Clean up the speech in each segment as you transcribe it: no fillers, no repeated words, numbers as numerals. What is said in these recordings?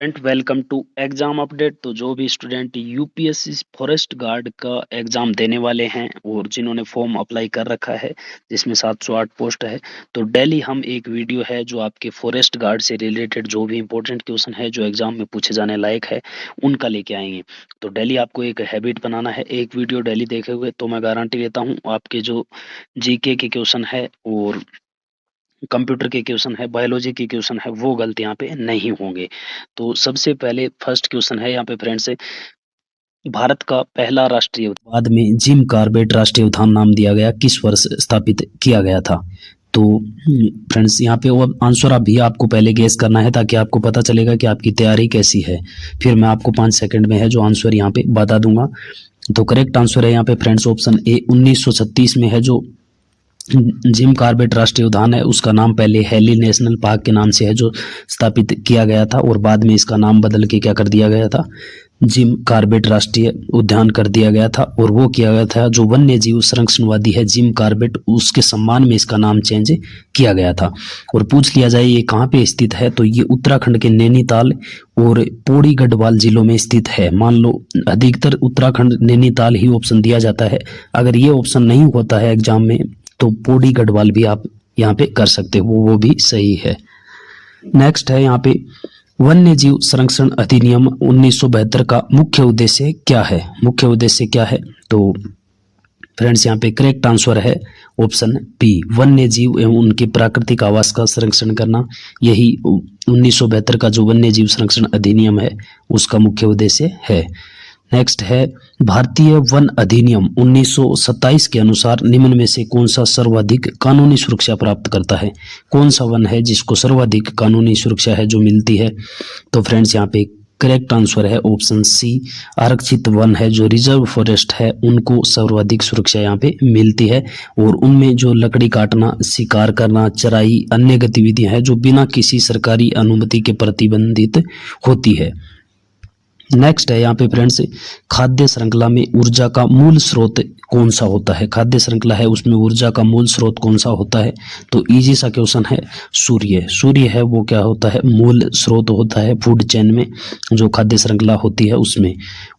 Student welcome to exam update. तो जो भी स्टूडेंट यूपीएससी फॉरेस्ट गार्ड का एग्जाम देने वाले हैं और जिन्होंने फॉर्म अप्लाई कर रखा है जिसमें 708 पोस्ट है, तो डेली हम एक वीडियो है जो आपके फॉरेस्ट गार्ड से रिलेटेड जो भी इंपॉर्टेंट क्वेश्चन है जो एग्जाम में पूछे जाने लायक है उनका लेके आएंगे। तो डेली आपको एक हैबिट बनाना है, एक वीडियो डेली देखे हुए तो मैं गारंटी देता हूँ आपके जो जीके के क्वेश्चन है और कंप्यूटर के क्वेश्चन है, बायोलॉजी के क्वेश्चन है, वो गलत यहाँ पे नहीं होंगे। तो सबसे पहले फर्स्ट क्वेश्चन है यहाँ पे फ्रेंड्स, भारत का पहला राष्ट्रीय बाद में जिम कार्बेट राष्ट्रीय उद्यान नाम दिया गया, किस वर्ष स्थापित किया गया था? तो फ्रेंड्स यहाँ पे वो आंसर अभी आपको पहले गेस करना है ताकि आपको पता चलेगा कि आपकी तैयारी कैसी है। फिर मैं आपको 5 सेकंड में है जो आंसर यहाँ पे बता दूंगा। तो करेक्ट आंसर है यहाँ पे फ्रेंड्स ऑप्शन ए 1936 में है जो जिम कार्बेट राष्ट्रीय उद्यान है उसका नाम पहले हेली नेशनल पार्क के नाम से है जो स्थापित किया गया था और बाद में इसका नाम बदल के क्या कर दिया गया था, जिम कार्बेट राष्ट्रीय उद्यान कर दिया गया था। और वो किया गया था जो वन्य जीव संरक्षणवादी है जिम कार्बेट, उसके सम्मान में इसका नाम चेंज किया गया था। और पूछ लिया जाए ये कहाँ पे स्थित है, तो ये उत्तराखंड के नैनीताल और पौड़ी गढ़वाल जिलों में स्थित है। मान लो अधिकतर उत्तराखंड नैनीताल ही ऑप्शन दिया जाता है, अगर ये ऑप्शन नहीं होता है एग्जाम में तो पौड़ी गढ़वाल भी आप यहाँ पे कर सकते हो, वो भी सही है। नेक्स्ट है यहाँ पे वन्य जीव संरक्षण अधिनियम 1972 का मुख्य उद्देश्य क्या है? मुख्य उद्देश्य क्या है? तो फ्रेंड्स यहाँ पे करेक्ट आंसर है ऑप्शन बी, वन्य जीव एवं उनके प्राकृतिक आवास का संरक्षण करना। यही 1972 का जो वन्य जीव संरक्षण अधिनियम है उसका मुख्य उद्देश्य है। नेक्स्ट है भारतीय वन अधिनियम 1927 के अनुसार निम्न में से कौन सा सर्वाधिक कानूनी सुरक्षा प्राप्त करता है? कौन सा वन है जिसको सर्वाधिक कानूनी सुरक्षा है जो मिलती है? तो फ्रेंड्स यहाँ पे करेक्ट आंसर है ऑप्शन सी, आरक्षित वन है जो रिजर्व फॉरेस्ट है उनको सर्वाधिक सुरक्षा यहाँ पे मिलती है। और उनमें जो लकड़ी काटना, शिकार करना, चराई, अन्य गतिविधियां हैं जो बिना किसी सरकारी अनुमति के प्रतिबंधित होती है। नेक्स्ट है यहाँ पे फ्रेंड्स, खाद्य श्रृंखला में ऊर्जा का मूल स्रोत कौन सा होता है? खाद्य श्रृंखला है उसमें ऊर्जा का मूल स्रोत कौन सा होता है? तो इजी सा क्वेश्चन है, सूर्य। सूर्य है वो क्या होता है, मूल स्रोत होता है फूड चेन में, जो खाद्य श्रृंखला होती है उसमें।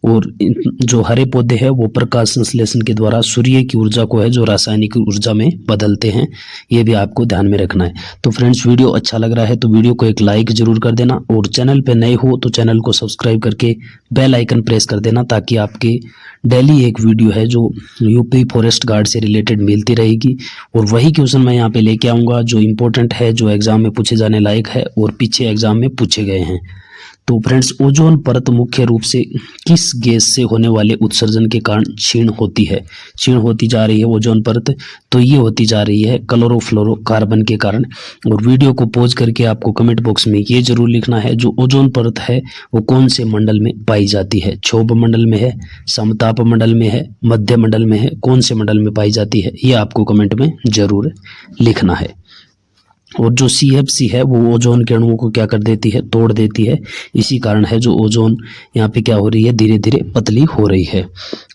और जो हरे पौधे हैं वो प्रकाश संश्लेषण के द्वारा सूर्य की ऊर्जा को है जो रासायनिक ऊर्जा में बदलते हैं, ये भी आपको ध्यान में रखना है। तो फ्रेंड्स वीडियो अच्छा लग रहा है तो वीडियो को एक लाइक जरूर कर देना, और चैनल पे नए हो तो चैनल को सब्सक्राइब करके बेल आइकन प्रेस कर देना ताकि आपके डेली एक वीडियो है जो यूपी फॉरेस्ट गार्ड से रिलेटेड मिलती रहेगी। और वही क्वेश्चन मैं यहाँ पे लेके आऊँगा जो इम्पोर्टेंट है, जो एग्जाम में पूछे जाने लायक है और पीछे एग्जाम में पूछे गए हैं। तो फ्रेंड्स ओजोन परत मुख्य रूप से किस गैस से होने वाले उत्सर्जन के कारण क्षीण होती है? क्षीण होती जा रही है ओजोन परत, तो ये होती जा रही है क्लोरोफ्लोरोकार्बन के कारण। और वीडियो को पॉज करके आपको कमेंट बॉक्स में ये जरूर लिखना है जो ओजोन परत है वो कौन से मंडल में पाई जाती है? क्षोभ मंडल में है, समताप मंडल में है, मध्य मंडल में है, कौन से मंडल में पाई जाती है? ये आपको कमेंट में जरूर लिखना है। और जो CFC है वो ओजोन के अणुओं को क्या कर देती है, तोड़ देती है। इसी कारण है जो ओजोन यहाँ पे क्या हो रही है, धीरे धीरे पतली हो रही है।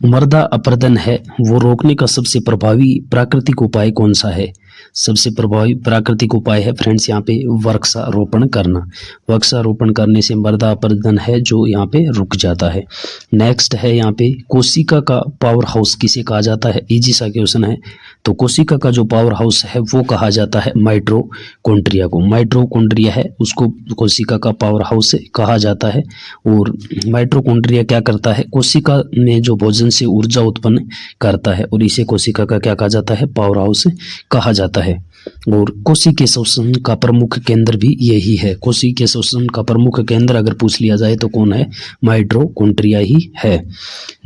मृदा अपरदन है वो रोकने का सबसे प्रभावी प्राकृतिक उपाय कौन सा है? सबसे प्रभावी प्राकृतिक उपाय है फ्रेंड्स यहाँ पे वृक्षारोपण करना। वृक्षारोपण करने से मृदा अपरदन है जो यहाँ पे रुक जाता है। नेक्स्ट है यहाँ पे कोशिका का पावर हाउस किसे कहा जाता है? इजी सा क्वेश्चन है। तो कोशिका का जो पावर हाउस है वो कहा जाता है माइटोकॉन्ड्रिया को। माइटोकॉन्ड्रिया है उसको कोशिका का पावर हाउस कहा जाता है। और माइटोकॉन्ड्रिया क्या करता है, कोशिका में जो भोजन से ऊर्जा उत्पन्न करता है और इसे कोशिका का क्या कहा जाता है, पावर हाउस कहा जाता है। और कोशिकीय श्वसन का प्रमुख केंद्र भी यही है। कोशिकीय श्वसन का प्रमुख केंद्र अगर पूछ लिया जाए तो कौन है, माइटोकॉन्ड्रिया ही है।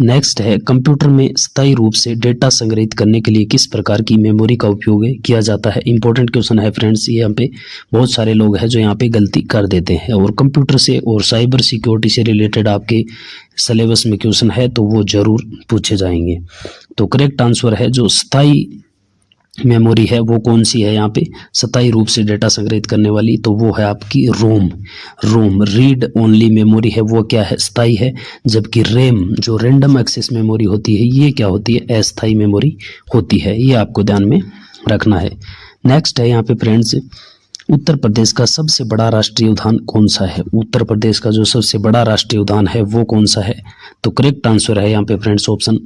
नेक्स्ट है कंप्यूटर में स्थायी रूप से डेटा संग्रहित करने के लिए किस प्रकार की मेमोरी का उपयोग किया जाता है? इंपॉर्टेंट क्वेश्चन है फ्रेंड्स, ये यहाँ पे बहुत सारे लोग हैं जो यहाँ पे गलती कर देते हैं। और कंप्यूटर से और साइबर सिक्योरिटी से रिलेटेड आपके सिलेबस में क्वेश्चन है तो वो जरूर पूछे जाएंगे। तो करेक्ट आंसर है जो स्थायी मेमोरी है वो कौन सी है यहाँ पे, स्थायी रूप से डेटा संग्रहित करने वाली, तो वो है आपकी रोम रीड ओनली मेमोरी है वो क्या है, स्थायी है। जबकि रैम जो रैंडम एक्सेस मेमोरी होती है ये क्या होती है, अस्थायी मेमोरी होती है। ये आपको ध्यान में रखना है। नेक्स्ट है यहाँ पे फ्रेंड्स उत्तर प्रदेश का सबसे बड़ा राष्ट्रीय उद्यान कौन सा है? उत्तर प्रदेश का जो सबसे बड़ा राष्ट्रीय उद्यान है वो कौन सा है? तो करेक्ट आंसर है यहाँ पे फ्रेंड्स ऑप्शन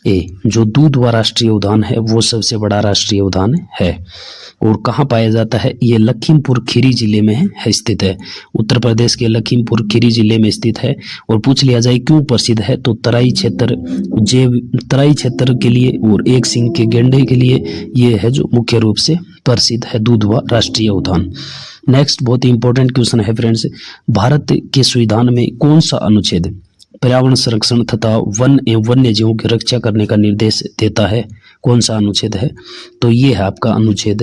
ए, जो दूधवा राष्ट्रीय उद्यान है वो सबसे बड़ा राष्ट्रीय उद्यान है। और कहाँ पाया जाता है? ये लखीमपुर खीरी जिले में है स्थित है। उत्तर प्रदेश के लखीमपुर खीरी जिले में स्थित है। और पूछ लिया जाए क्यों प्रसिद्ध है, तो तराई क्षेत्र के लिए और एक सिंह के गैंडे के लिए ये है जो मुख्य रूप से प्रसिद्ध है दूधवा राष्ट्रीय उद्यान। नेक्स्ट बहुत ही इंपॉर्टेंट क्वेश्चन है फ्रेंड्स, भारत के संविधान में कौन सा अनुच्छेद पर्यावरण संरक्षण तथा वन एवं वन्य जीवों की रक्षा करने का निर्देश देता है? कौन सा अनुच्छेद है? तो ये है आपका अनुच्छेद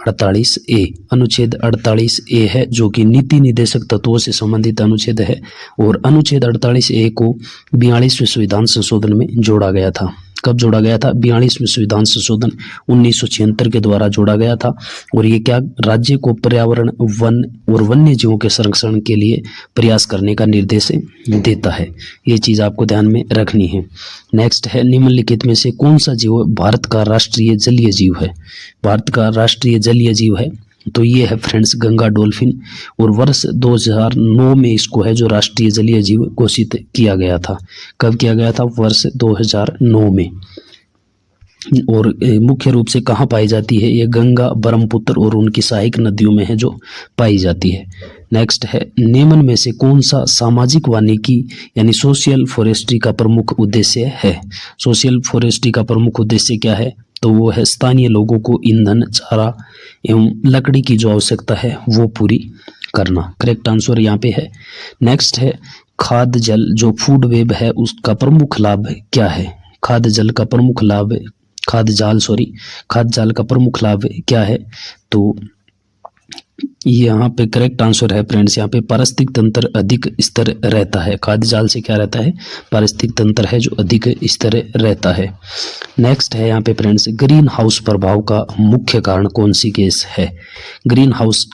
48A। अनुच्छेद 48A है जो कि नीति निर्देशक तत्वों से संबंधित अनुच्छेद है। और अनुच्छेद 48A को 42वें संविधान संशोधन में जोड़ा गया था। कब जोड़ा गया था? 42वें संविधान संशोधन 1976 के द्वारा जोड़ा गया था। और ये क्या राज्य को पर्यावरण, वन और वन्य जीवों के संरक्षण के लिए प्रयास करने का निर्देश देता है। ये चीज आपको ध्यान में रखनी है। नेक्स्ट है, निम्नलिखित में से कौन सा जीव भारत का राष्ट्रीय जलीय जीव है? भारत का राष्ट्रीय जलीय जीव है तो ये है फ्रेंड्स गंगा डॉल्फिन। और वर्ष 2009 में इसको है जो राष्ट्रीय जलीय जीव घोषित किया गया था। कब किया गया था? वर्ष 2009 में। और मुख्य रूप से कहाँ पाई जाती है? ये गंगा, ब्रह्मपुत्र और उनकी सहायक नदियों में है जो पाई जाती है। नेक्स्ट है, निम्न में से कौन सा सामाजिक वानिकी यानी सोशल फॉरेस्ट्री का प्रमुख उद्देश्य है? सोशल फॉरेस्ट्री का प्रमुख उद्देश्य क्या है? तो वो है स्थानीय लोगों को ईंधन, चारा एवं लकड़ी की जो आवश्यकता है वो पूरी करना। करेक्ट आंसर यहाँ पे है। नेक्स्ट है, खाद्य जल जो फूड वेब है उसका प्रमुख लाभ क्या है? खाद्य जाल का प्रमुख लाभ क्या है? तो यहाँ पे करेक्ट आंसर है फ्रेंड्स, यहाँ पे पारिस्थितिक तंत्र अधिक स्थिर रहता है। खाद्य जाल से क्या रहता है? पारिस्थितिक तंत्र है जो अधिक स्थिर रहता है। नेक्स्ट है यहाँ पे फ्रेंड्स, ग्रीन हाउस प्रभाव का मुख्य कारण कौन सी गैस है? ग्रीन हाउस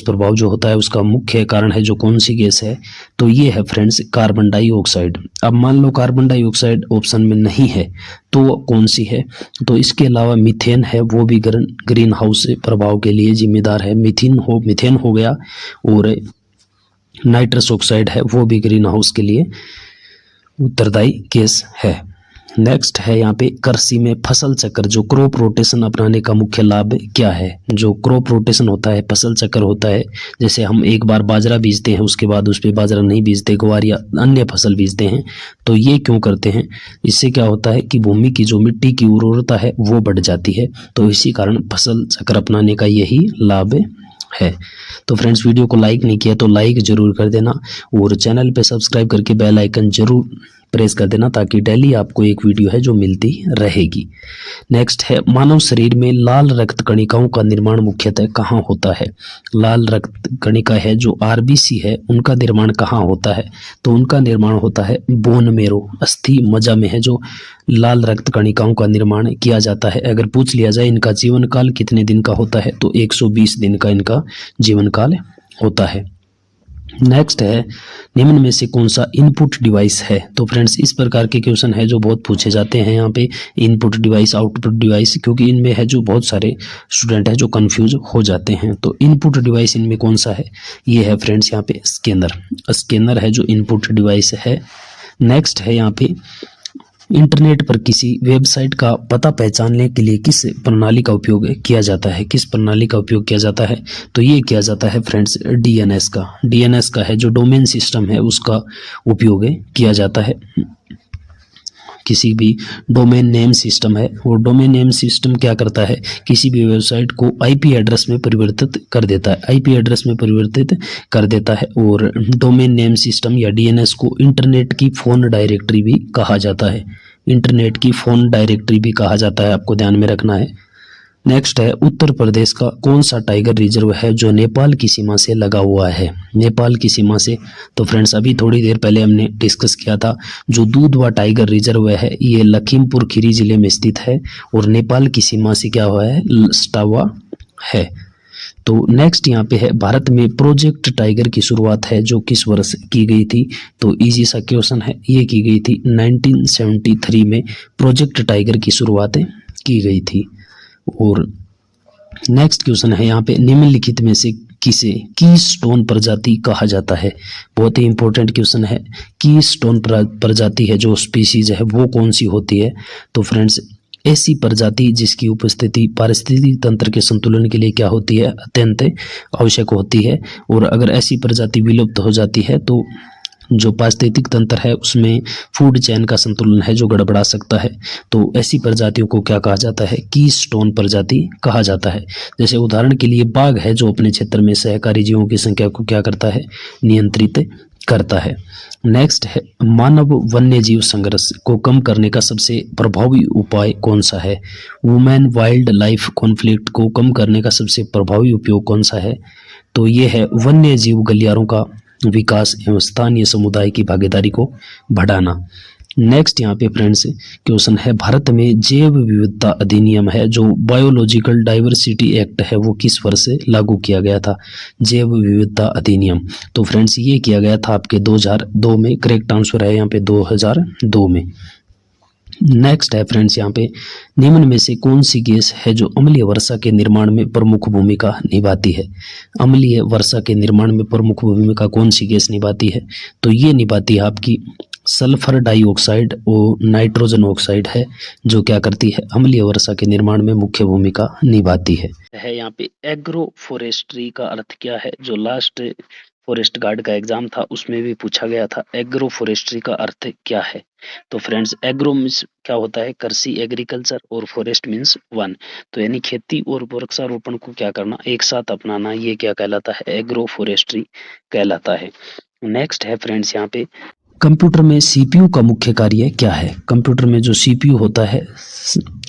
प्रभाव जो होता है उसका मुख्य कारण है जो कौन सी गैस है? तो ये है फ्रेंड्स कार्बन डाइऑक्साइड। अब मान लो कार्बन डाइऑक्साइड ऑप्शन में नहीं है तो कौन सी है? तो इसके अलावा मीथेन है, वो भी ग्रीन हाउस प्रभाव के लिए जिम्मेदार है। मीथेन हो गया। और नाइट्रस ऑक्साइड है वो भी ग्रीन हाउस के लिए उत्तरदायी गैस है। नेक्स्ट है यहाँ पे कृषि में फसल चक्र जो क्रॉप रोटेशन अपनाने का मुख्य लाभ क्या है? जो क्रॉप रोटेशन होता है, फसल चक्र होता है, जैसे हम एक बार बाजरा बीजते हैं उसके बाद उस पे बाजरा नहीं बीजते, ग्वार या अन्य फसल बीजते हैं, तो ये क्यों करते हैं? इससे क्या होता है कि भूमि की जो मिट्टी की उर्वरता है वो बढ़ जाती है। तो इसी कारण फसल चक्र अपनाने का यही लाभ है। तो फ्रेंड्स वीडियो को लाइक नहीं किया तो लाइक जरूर कर देना और चैनल पे सब्सक्राइब करके बेल आइकन जरूर प्रेस कर देना ताकि डेली आपको एक वीडियो है जो मिलती रहेगी। नेक्स्ट है, मानव शरीर में लाल रक्त कणिकाओं का निर्माण मुख्यतः कहाँ होता है? लाल रक्त कणिका है जो आरबीसी है उनका निर्माण कहाँ होता है? तो उनका निर्माण होता है बोन मेरो, अस्थि मज्जा में है जो लाल रक्त कणिकाओं का निर्माण किया जाता है। अगर पूछ लिया जाए इनका जीवन काल कितने दिन का होता है तो 120 दिन का इनका जीवन काल होता है। नेक्स्ट है, निम्न में से कौन सा इनपुट डिवाइस है? तो फ्रेंड्स इस प्रकार के क्वेश्चन है जो बहुत पूछे जाते हैं यहाँ पे, इनपुट डिवाइस, आउटपुट डिवाइस, क्योंकि इनमें है जो बहुत सारे स्टूडेंट है जो कंफ्यूज हो जाते हैं। तो इनपुट डिवाइस इनमें कौन सा है? ये है फ्रेंड्स यहाँ पे स्कैनर है जो इनपुट डिवाइस है। नेक्स्ट है यहाँ पे, इंटरनेट पर किसी वेबसाइट का पता पहचानने के लिए किस प्रणाली का उपयोग किया जाता है? किस प्रणाली का उपयोग किया जाता है? तो ये किया जाता है फ्रेंड्स डीएनएस का है जो डोमेन सिस्टम है उसका उपयोग किया जाता है। किसी भी डोमेन नेम सिस्टम है, वो डोमेन नेम सिस्टम क्या करता है? किसी भी वेबसाइट को आईपी एड्रेस में परिवर्तित कर देता है। और डोमेन नेम सिस्टम या डीएनएस को इंटरनेट की फोन डायरेक्टरी भी कहा जाता है। आपको ध्यान में रखना है। नेक्स्ट है, उत्तर प्रदेश का कौन सा टाइगर रिजर्व है जो नेपाल की सीमा से लगा हुआ है? नेपाल की सीमा से, तो फ्रेंड्स अभी थोड़ी देर पहले हमने डिस्कस किया था, जो दूधवा टाइगर रिजर्व है ये लखीमपुर खीरी जिले में स्थित है और नेपाल की सीमा से क्या हुआ है? सटा हुआ है। तो नेक्स्ट यहाँ पे है, भारत में प्रोजेक्ट टाइगर की शुरुआत है जो किस वर्ष की गई थी? तो इजी सा क्वेश्चन है, ये की गई थी 1973 में प्रोजेक्ट टाइगर की शुरुआत की गई थी। और नेक्स्ट क्वेश्चन है यहाँ पे, निम्नलिखित में से किसे कीस्टोन प्रजाति कहा जाता है? बहुत ही इंपॉर्टेंट क्वेश्चन है। कीस्टोन प्रजाति है जो स्पीसीज है वो कौन सी होती है? तो फ्रेंड्स, ऐसी प्रजाति जिसकी उपस्थिति पारिस्थितिकी तंत्र के संतुलन के लिए क्या होती है? अत्यंत आवश्यक होती है। और अगर ऐसी प्रजाति विलुप्त हो जाती है तो जो पारिस्थितिक तंत्र है उसमें फूड चेन का संतुलन है जो गड़बड़ा सकता है। तो ऐसी प्रजातियों को क्या कहा जाता है? कीस्टोन प्रजाति कहा जाता है। जैसे उदाहरण के लिए बाघ है जो अपने क्षेत्र में सहकारी जीवों की संख्या को क्या करता है? नियंत्रित करता है। नेक्स्ट है, मानव वन्य जीव संघर्ष को कम करने का सबसे प्रभावी उपाय कौन सा है? वुमेन वाइल्ड लाइफ कॉन्फ्लिक्ट को कम करने का सबसे प्रभावी उपयोग कौन सा है? तो ये है वन्य जीव गलियारों का विकास एवं स्थानीय समुदाय की भागीदारी को बढ़ाना। नेक्स्ट यहाँ पे फ्रेंड्स क्वेश्चन है, भारत में जैव विविधता अधिनियम है जो बायोलॉजिकल डाइवर्सिटी एक्ट है वो किस वर्ष से लागू किया गया था? जैव विविधता अधिनियम। तो फ्रेंड्स ये किया गया था आपके 2002 में। करेक्ट आंसर है यहाँ पे 2002 में। नेक्स्ट है फ्रेंड्स यहाँ पे, निम्न में से कौन सी गैस है जो अम्लीय वर्षा के निर्माण में प्रमुख भूमिका निभाती है? अम्लीय वर्षा के निर्माण में प्रमुख भूमिका कौन सी गैस निभाती है? तो ये निभाती है आपकी सल्फर डाइऑक्साइड और नाइट्रोजन ऑक्साइड है जो क्या करती है? अम्लीय वर्षा के निर्माण में मुख्य भूमिका निभाती है। यहाँ पे एग्रो फॉरेस्ट्री का अर्थ क्या है? जो लास्ट फॉरेस्ट गार्ड का एग्जाम था उसमें भी पूछा गया था, एग्रो फॉरेस्ट्री का अर्थ क्या है? तो फ्रेंड्स, एग्रो मीन्स क्या होता है? कृषि, एग्रीकल्चर, और फॉरेस्ट मीन्स वन। तो यानी खेती और वृक्षारोपण को क्या करना? एक साथ अपनाना, ये क्या कहलाता है? एग्रो फॉरेस्ट्री कहलाता है। नेक्स्ट है फ्रेंड्स यहाँ पे, कंप्यूटर में सीपीयू का मुख्य कार्य क्या है? कंप्यूटर में जो सीपीयू होता है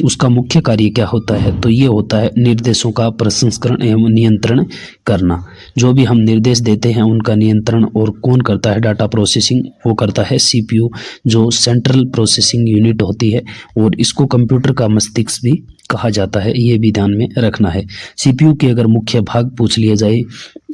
उसका मुख्य कार्य क्या होता है? तो ये होता है निर्देशों का प्रसंस्करण एवं नियंत्रण करना। जो भी हम निर्देश देते हैं उनका नियंत्रण और कौन करता है? डाटा प्रोसेसिंग, वो करता है सीपीयू जो सेंट्रल प्रोसेसिंग यूनिट होती है। और इसको कंप्यूटर का मस्तिष्क भी कहा जाता है, ये भी ध्यान में रखना है। सीपीयू के अगर मुख्य भाग पूछ लिया जाए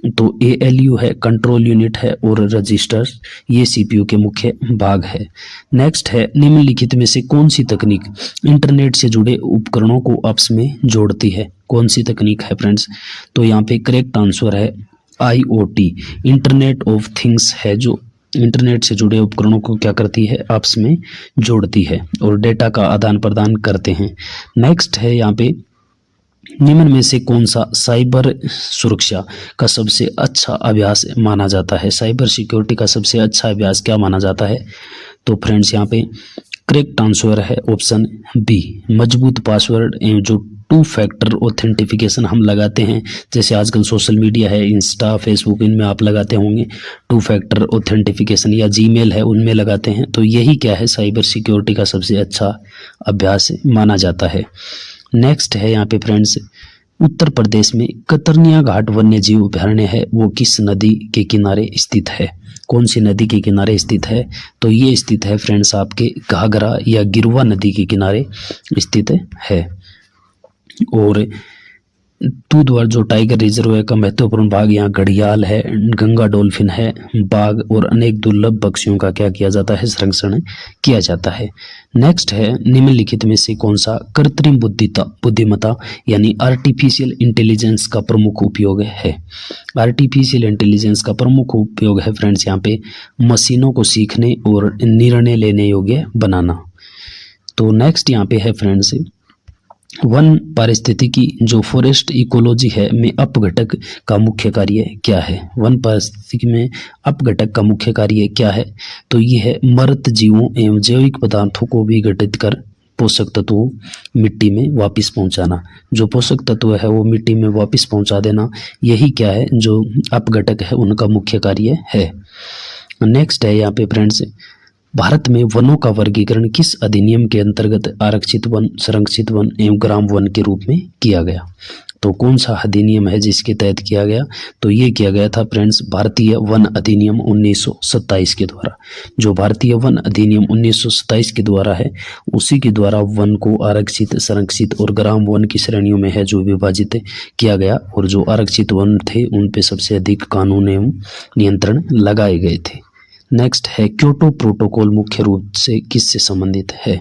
तो एएलयू है, कंट्रोल यूनिट है, और रजिस्टर, ये सीपीयू के मुख्य भाग है। नेक्स्ट है, निम्नलिखित में से कौन सी तकनीक इंटरनेट से जुड़े उपकरणों को आपस में जोड़ती है? कौन सी तकनीक है फ्रेंड्स? तो यहाँ पे करेक्ट आंसर है आईओटी, इंटरनेट ऑफ थिंग्स है जो इंटरनेट से जुड़े उपकरणों को क्या करती है? आपस में जोड़ती है और डेटा का आदान प्रदान करते हैं। नेक्स्ट है यहाँ पे, निम्न में से कौन सा साइबर सुरक्षा का सबसे अच्छा अभ्यास माना जाता है? साइबर सिक्योरिटी का सबसे अच्छा अभ्यास क्या माना जाता है? तो फ्रेंड्स यहाँ पे करेक्ट आंसर है ऑप्शन बी, मजबूत पासवर्ड एवं जो 2 फैक्टर ऑथेंटिफिकेशन हम लगाते हैं, जैसे आजकल सोशल मीडिया है, इंस्टा, फेसबुक, इनमें आप लगाते होंगे 2 फैक्टर ऑथेंटिफिकेशन, या जीमेल है उनमें लगाते हैं। तो यही क्या है? साइबर सिक्योरिटी का सबसे अच्छा अभ्यास माना जाता है। नेक्स्ट है यहाँ पे फ्रेंड्स, उत्तर प्रदेश में कतरनिया घाट वन्य जीव अभयारण्य है वो किस नदी के किनारे स्थित है? कौन सी नदी के किनारे स्थित है? तो ये स्थित है फ्रेंड्स आपके घाघरा या गिरवा नदी के किनारे स्थित है। और दूधवर जो टाइगर रिजर्व है का महत्वपूर्ण भाग यहाँ घड़ियाल है, गंगा डॉल्फिन है, बाघ और अनेक दुर्लभ पक्षियों का क्या किया जाता है? संरक्षण किया जाता है। नेक्स्ट है, निम्नलिखित में से कौन सा कृत्रिम बुद्धिमत्ता यानी आर्टिफिशियल इंटेलिजेंस का प्रमुख उपयोग है? आर्टिफिशियल इंटेलिजेंस का प्रमुख उपयोग है फ्रेंड्स यहाँ पे मशीनों को सीखने और निर्णय लेने योग्य बनाना। तो नेक्स्ट यहाँ पे है फ्रेंड्स, वन पारिस्थितिकी जो फॉरेस्ट इकोलॉजी है में अपघटक का मुख्य कार्य क्या है? वन पारिस्थितिकी में अपघटक का मुख्य कार्य क्या है? तो ये है मृत जीवों एवं जैविक पदार्थों को विघटित कर पोषक तत्वों मिट्टी में वापस पहुंचाना। जो पोषक तत्व है वो मिट्टी में वापस पहुंचा देना, यही क्या है? जो अपघटक है उनका मुख्य कार्य है। नेक्स्ट है यहाँ पे फ्रेंड्स, भारत में वनों का वर्गीकरण किस अधिनियम के अंतर्गत आरक्षित वन, संरक्षित वन एवं ग्राम वन के रूप में किया गया? तो कौन सा अधिनियम है जिसके तहत किया गया? तो ये किया गया था फ्रेंड्स भारतीय वन अधिनियम 1927 के द्वारा। जो भारतीय वन अधिनियम 1927 के द्वारा है उसी के द्वारा वन को आरक्षित, संरक्षित और ग्राम वन की श्रेणियों में है जो विभाजित किया गया। और जो आरक्षित वन थे उन पे सबसे अधिक कानून एवं नियंत्रण लगाए गए थे। नेक्स्ट है, क्योटो प्रोटोकॉल मुख्य रूप से किससे संबंधित है?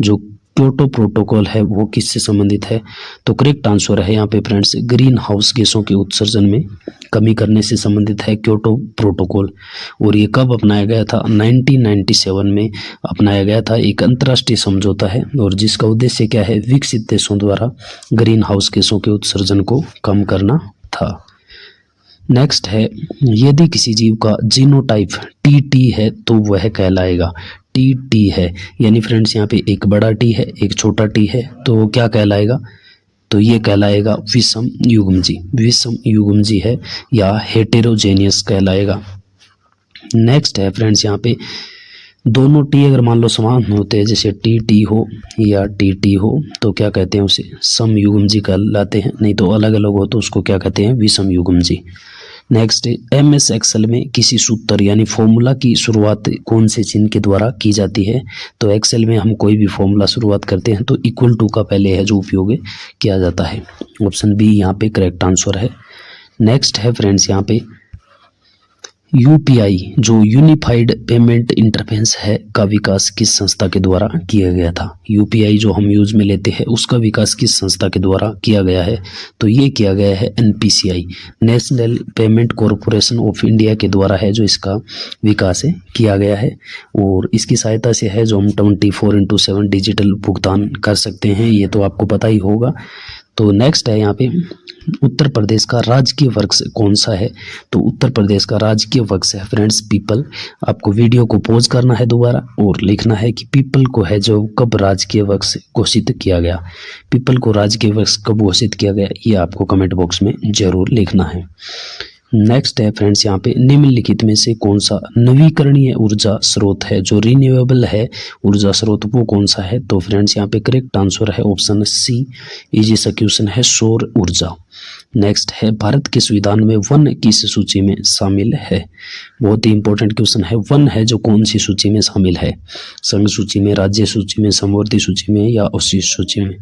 जो क्योटो प्रोटोकॉल है वो किससे संबंधित है? तो करेक्ट आंसर है यहाँ पे फ्रेंड्स ग्रीन हाउस गैसों के उत्सर्जन में कमी करने से संबंधित है क्योटो प्रोटोकॉल। और ये कब अपनाया गया था? 1997 में अपनाया गया था। एक अंतर्राष्ट्रीय समझौता है और जिसका उद्देश्य क्या है? विकसित देशों द्वारा ग्रीन हाउस गैसों के उत्सर्जन को कम करना था। नेक्स्ट है, यदि किसी जीव का जीनोटाइप टी है तो वह कहलाएगा। टी है यानी फ्रेंड्स यहाँ पे एक बड़ा टी है एक छोटा टी है, तो क्या कहलाएगा? तो ये कहलाएगा विषम युग्मजी। विषम युग्मजी है या हेटेरोजेनियस कहलाएगा। नेक्स्ट है फ्रेंड्स यहाँ पे दोनों टी अगर मान लो समान होते हैं, जैसे टी हो या टी हो, तो क्या कहते हैं? उसे समयुग्मजी कहलाते हैं। नहीं तो अलग अलग हो तो उसको क्या कहते हैं? विषम युग्मजी। नेक्स्ट MS एक्सेल में किसी सूत्र यानी फॉर्मूला की शुरुआत कौन से चिन्ह के द्वारा की जाती है? तो एक्सेल में हम कोई भी फॉर्मूला शुरुआत करते हैं तो इक्वल टू का पहले है जो उपयोग किया जाता है। ऑप्शन बी यहाँ पे करेक्ट आंसर है। नेक्स्ट है फ्रेंड्स यहाँ पे UPI जो यूनिफाइड पेमेंट इंटरफेस है का विकास किस संस्था के द्वारा किया गया था? UPI जो हम यूज में लेते हैं उसका विकास किस संस्था के द्वारा किया गया है? तो ये किया गया है NPCI national payment corporation of India के द्वारा है जो इसका विकास किया गया है। और इसकी सहायता से है जो हम 24/7 डिजिटल भुगतान कर सकते हैं, ये तो आपको पता ही होगा। तो नेक्स्ट है यहाँ पे उत्तर प्रदेश का राजकीय वृक्ष कौन सा है? तो उत्तर प्रदेश का राजकीय वृक्ष है फ्रेंड्स पीपल। आपको वीडियो को पॉज करना है दोबारा और लिखना है कि पीपल को है जो कब राजकीय वृक्ष घोषित किया गया। पीपल को राजकीय वृक्ष कब घोषित किया गया ये आपको कमेंट बॉक्स में जरूर लिखना है। नेक्स्ट है फ्रेंड्स यहाँ पे निम्नलिखित में से कौन सा नवीकरणीय ऊर्जा स्रोत है? जो रिन्यूएबल है ऊर्जा स्रोत वो कौन सा है? तो फ्रेंड्स यहाँ पे करेक्ट आंसर है ऑप्शन सी। इजी सा क्वेश्चन है सौर ऊर्जा। नेक्स्ट है भारत के संविधान में वन किस सूची में शामिल है? बहुत ही इंपॉर्टेंट क्वेश्चन है। वन है जो कौन सी सूची में शामिल है? संघ सूची में, राज्य सूची में, समवर्ती सूची में या अवशिष्ट सूची में?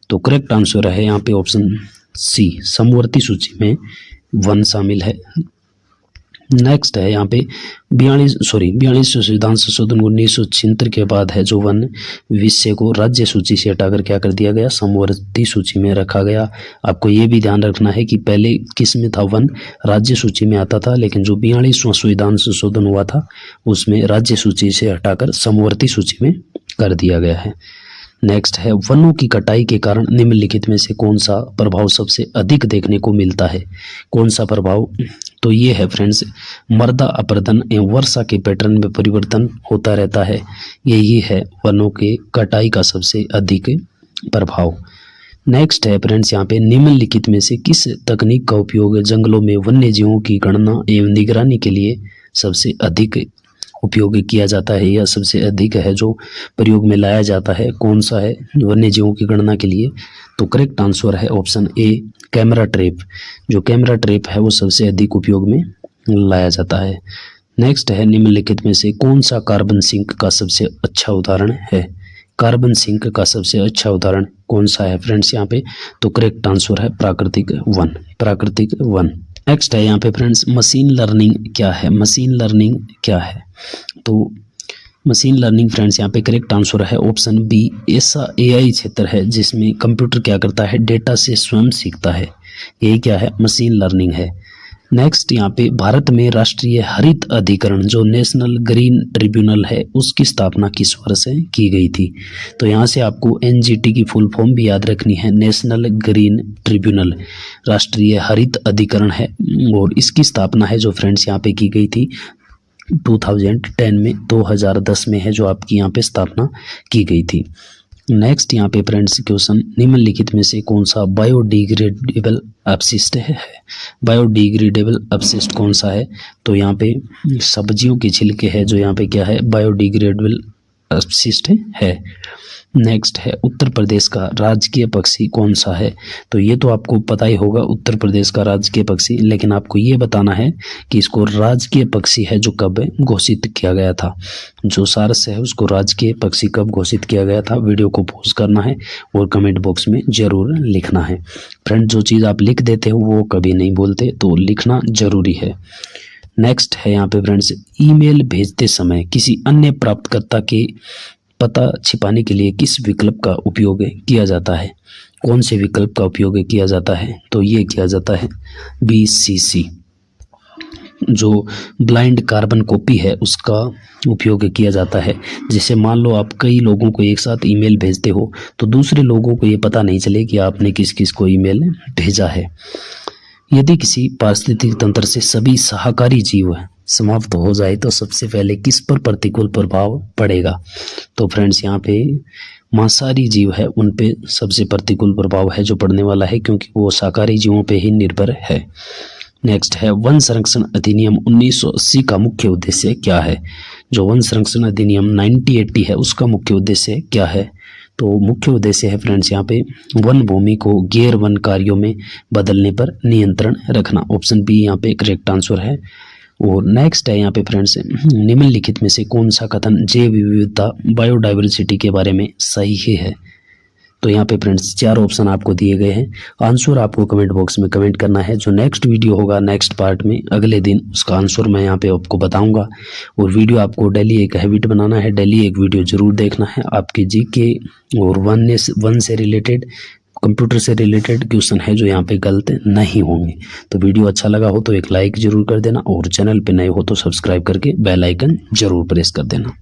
तो करेक्ट आंसर है यहाँ पे ऑप्शन सी, समवर्ती सूची में वन शामिल है। नेक्स्ट है यहाँ पे 42 संविधान संशोधन 1976 के बाद है जो वन विषय को राज्य सूची से हटाकर क्या कर दिया गया? समवर्ती सूची में रखा गया। आपको ये भी ध्यान रखना है कि पहले किस में था? वन राज्य सूची में आता था, लेकिन जो 42वां संविधान संशोधन हुआ था उसमें राज्य सूची से हटाकर समवर्ती सूची में कर दिया गया है। नेक्स्ट है वनों की कटाई के कारण निम्नलिखित में से कौन सा प्रभाव सबसे अधिक देखने को मिलता है? कौन सा प्रभाव? तो ये है फ्रेंड्स मृदा अपरदन एवं वर्षा के पैटर्न में परिवर्तन होता रहता है। यही है वनों के कटाई का सबसे अधिक प्रभाव। नेक्स्ट है फ्रेंड्स यहाँ पे निम्नलिखित में से किस तकनीक का उपयोग जंगलों में वन्य जीवों की गणना एवं निगरानी के लिए सबसे अधिक उपयोग किया जाता है या सबसे अधिक है जो प्रयोग में लाया जाता है? कौन सा है वन्य जीवों की गणना के लिए? तो करेक्ट आंसर है ऑप्शन ए, कैमरा ट्रैप। जो कैमरा ट्रैप है वो सबसे अधिक उपयोग में लाया जाता है। नेक्स्ट है निम्नलिखित में से कौन सा कार्बन सिंक का सबसे अच्छा उदाहरण है? कार्बन सिंक का सबसे अच्छा उदाहरण कौन सा है फ्रेंड्स यहाँ पे? तो करेक्ट आंसर है प्राकृतिक वन। प्राकृतिक वन। नेक्स्ट है यहाँ पे फ्रेंड्स मशीन लर्निंग क्या है? मशीन लर्निंग क्या है? तो मशीन लर्निंग फ्रेंड्स यहाँ पे करेक्ट आंसर है ऑप्शन बी। ऐसा AI क्षेत्र है जिसमें कंप्यूटर क्या करता है? डेटा से स्वयं सीखता है। यही क्या है? मशीन लर्निंग है। नेक्स्ट यहाँ पे भारत में राष्ट्रीय हरित अधिकरण जो नेशनल ग्रीन ट्रिब्यूनल है उसकी स्थापना किस वर्ष की गई थी? तो यहाँ से आपको NGT की फुल फॉर्म भी याद रखनी है। नेशनल ग्रीन ट्रिब्यूनल राष्ट्रीय हरित अधिकरण है और इसकी स्थापना है जो फ्रेंड्स यहाँ पे की गई थी 2010 में, 2010 में है जो आपकी यहाँ पे स्थापना की गई थी। नेक्स्ट यहाँ पे फ्रेंड्स क्वेश्चन निम्नलिखित में से कौन सा बायोडिग्रेडेबल अपशिष्ट है? बायोडिग्रेडेबल अपशिष्ट कौन सा है? तो यहाँ पे सब्जियों के छिलके है जो यहाँ पे क्या है? बायोडिग्रेडेबल अपशिष्ट है। नेक्स्ट है उत्तर प्रदेश का राजकीय पक्षी कौन सा है? तो ये तो आपको पता ही होगा उत्तर प्रदेश का राजकीय पक्षी, लेकिन आपको ये बताना है कि इसको राजकीय पक्षी है जो कब घोषित किया गया था। जो सारस है उसको राजकीय पक्षी कब घोषित किया गया था? वीडियो को पॉज करना है और कमेंट बॉक्स में जरूर लिखना है। फ्रेंड जो चीज़ आप लिख देते हो वो कभी नहीं बोलते, तो लिखना जरूरी है। नेक्स्ट है यहाँ पे फ्रेंड्स ईमेल भेजते समय किसी अन्य प्राप्तकर्ता के पता छिपाने के लिए किस विकल्प का उपयोग किया जाता है? कौन से विकल्प का उपयोग किया जाता है? तो ये किया जाता है BCC, जो ब्लाइंड कार्बन कॉपी है उसका उपयोग किया जाता है। जैसे मान लो आप कई लोगों को एक साथ ईमेल भेजते हो तो दूसरे लोगों को ये पता नहीं चले कि आपने किस किस को ईमेल भेजा है। यदि किसी पारिस्थितिक तंत्र से सभी शाकाहारी जीव समाप्त हो जाए तो सबसे पहले किस पर प्रतिकूल प्रभाव पड़ेगा? तो फ्रेंड्स यहाँ पे मांसाहारी जीव है उन पे सबसे प्रतिकूल प्रभाव है जो पड़ने वाला है, क्योंकि वो शाकाहारी जीवों पे ही निर्भर है। नेक्स्ट है वन संरक्षण अधिनियम 1980 का मुख्य उद्देश्य क्या है? जो वन संरक्षण अधिनियम 1980 है उसका मुख्य उद्देश्य क्या है? तो मुख्य उद्देश्य है फ्रेंड्स यहाँ पे वन भूमि को गैर वन कार्यों में बदलने पर नियंत्रण रखना। ऑप्शन बी यहाँ पे करेक्ट आंसर है। और नेक्स्ट है यहाँ पे फ्रेंड्स निम्नलिखित में से कौन सा कथन जैव विविधता बायोडाइवर्सिटी के बारे में सही है? तो यहाँ पे फ्रेंड्स 4 ऑप्शन आपको दिए गए हैं। आंसर आपको कमेंट बॉक्स में कमेंट करना है। जो नेक्स्ट वीडियो होगा नेक्स्ट पार्ट में अगले दिन उसका आंसर मैं यहाँ पे आपको बताऊंगा। और वीडियो आपको डेली एक हैबिट बनाना है, डेली एक वीडियो जरूर देखना है। आपके जीके और वन से रिलेटेड, कंप्यूटर से रिलेटेड क्वेश्चन है जो यहाँ पे गलत नहीं होंगे। तो वीडियो अच्छा लगा हो तो एक लाइक जरूर कर देना और चैनल पे नए हो तो सब्सक्राइब करके बेल आइकन जरूर प्रेस कर देना।